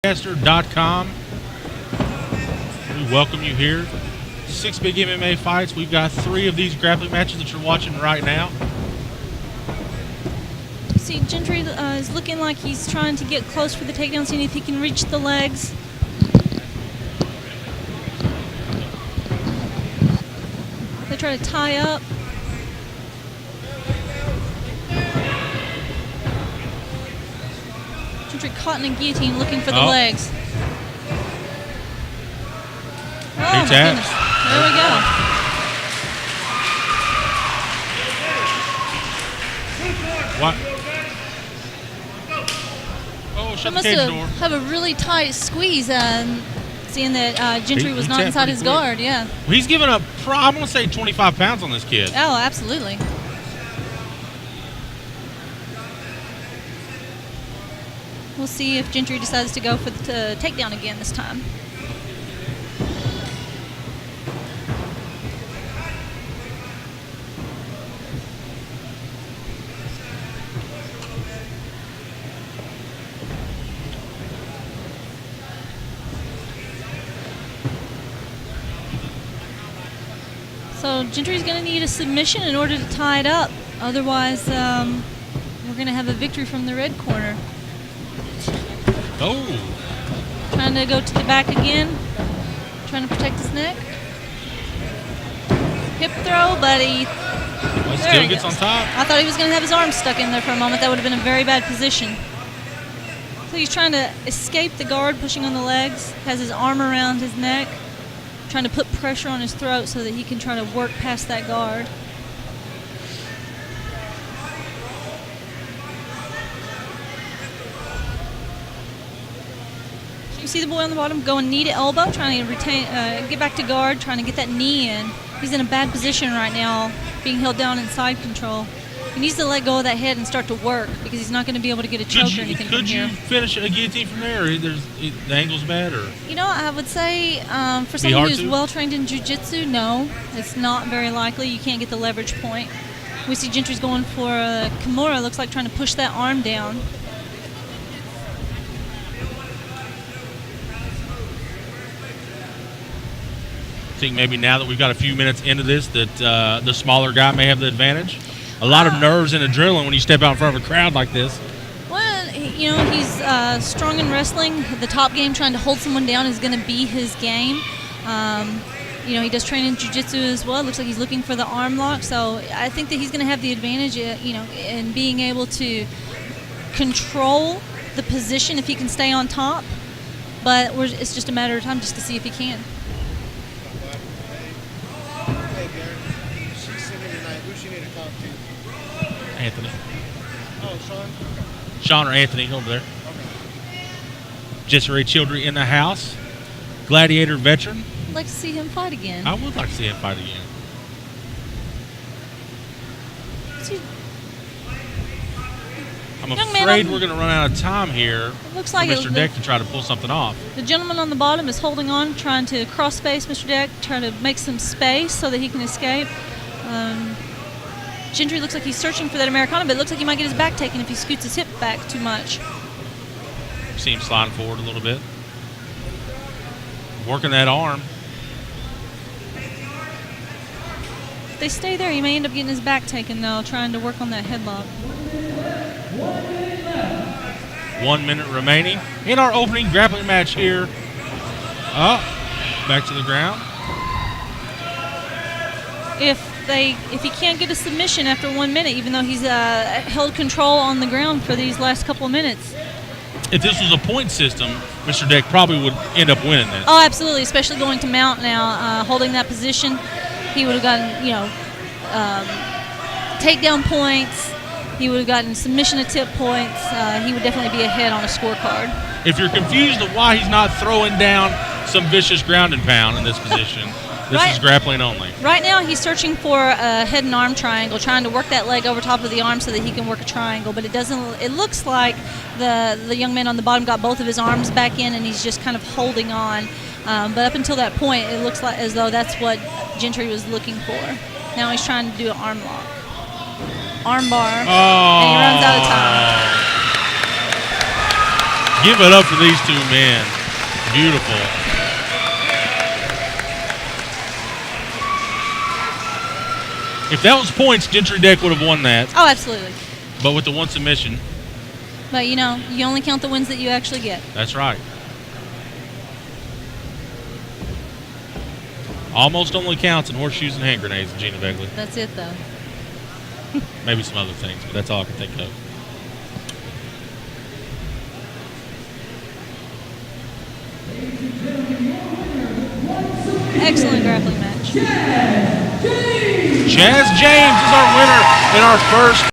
GLADIATOR.com. We welcome you here. 6 big MMA fights. We've got 3 of these grappling matches that you're watching right now. See, Gentry is looking like he's trying to get close for the takedown, seeing if he can reach the legs. They try to tie up. Gentry caught in a guillotine looking for the legs. Oh, my goodness. There we go. What? Oh, shut the cage door. Have a really tight squeeze, seeing that Gentry was not inside his guard. Yeah. Well, he's given up, I'm going to say 25 pounds on this kid. Oh, absolutely. We'll see if Gentry decides to go for the takedown again this time. So Gentry's going to need a submission in order to tie it up. Otherwise, we're going to have a victory from the red corner. Oh. Trying to go to the back again. Trying to protect his neck. Hip throw, but he still gets on top. I thought he was going to have his arm stuck in there for a moment. That would have been a very bad position. So he's trying to escape the guard, pushing on the legs. Has his arm around his neck. Trying to put pressure on his throat so that he can try to work past that guard. You see the boy on the bottom going knee to elbow, trying to retain, get back to guard, trying to get that knee in. He's in a bad position right now, being held down in side control. He needs to let go of that head and start to work because he's not going to be able to get a choke or anything from here. Could you finish a guillotine from there? Or the angle's bad, or? You know, I would say for someone who's well trained in jiu-jitsu, no, it's not very likely. You can't get the leverage point. We see Gentry's going for a Kimura. Looks like trying to push that arm down. I think maybe now that we've got a few minutes into this that the smaller guy may have the advantage. A lot of nerves and adrenaline when you step out in front of a crowd like this. Well, you know, he's strong in wrestling. The top game, trying to hold someone down, is going to be his game. You know, he does train in jiu-jitsu as well. Looks like he's looking for the arm lock. So I think that he's going to have the advantage, you know, in being able to control the position if he can stay on top. But it's just a matter of time just to see if he can. Anthony. Oh, Sean? Sean or Anthony over there. Jesse Childry in the house. Gladiator veteran. I'd like to see him fight again. I would like to see him fight again. I'm afraid we're going to run out of time here. It looks like Mr. Deck to try to pull something off. The gentleman on the bottom is holding on, trying to cross-face Mr. Deck, trying to make some space so that he can escape. Gentry looks like he's searching for that Americana, but it looks like he might get his back taken if he scoots his hip back too much. See him sliding forward a little bit. Working that arm. If they stay there, he may end up getting his back taken, though, trying to work on that headlock. 1 minute remaining in our opening grappling match here. Back to the ground. If he can't get a submission after 1 minute, even though he's held control on the ground for these last couple of minutes. If this was a point system, Mr. Deck probably would end up winning this. Oh, absolutely, especially going to mount now, holding that position. He would have gotten, you know, takedown points. He would have gotten submission to tip points. He would definitely be ahead on a scorecard. If you're confused of why he's not throwing down some vicious ground and pound in this position, this is grappling only. Right now, he's searching for a head and arm triangle, trying to work that leg over top of the arm so that he can work a triangle. But it doesn't. It looks like the young man on the bottom got both of his arms back in, and he's just kind of holding on. But up until that point, it looks like as though that's what Gentry was looking for. Now he's trying to do an arm lock, arm bar, and he runs out of time. Give it up for these two men. Beautiful. If that was points, Gentry Deck would have won that. Oh, absolutely. But with the one submission. But, you know, you only count the wins that you actually get. That's right. Almost only counts in horseshoes and hand grenades, Gina Begley. That's it, though. Maybe some other things, but that's all I can think of. Excellent grappling match. Chaz James is our winner in our first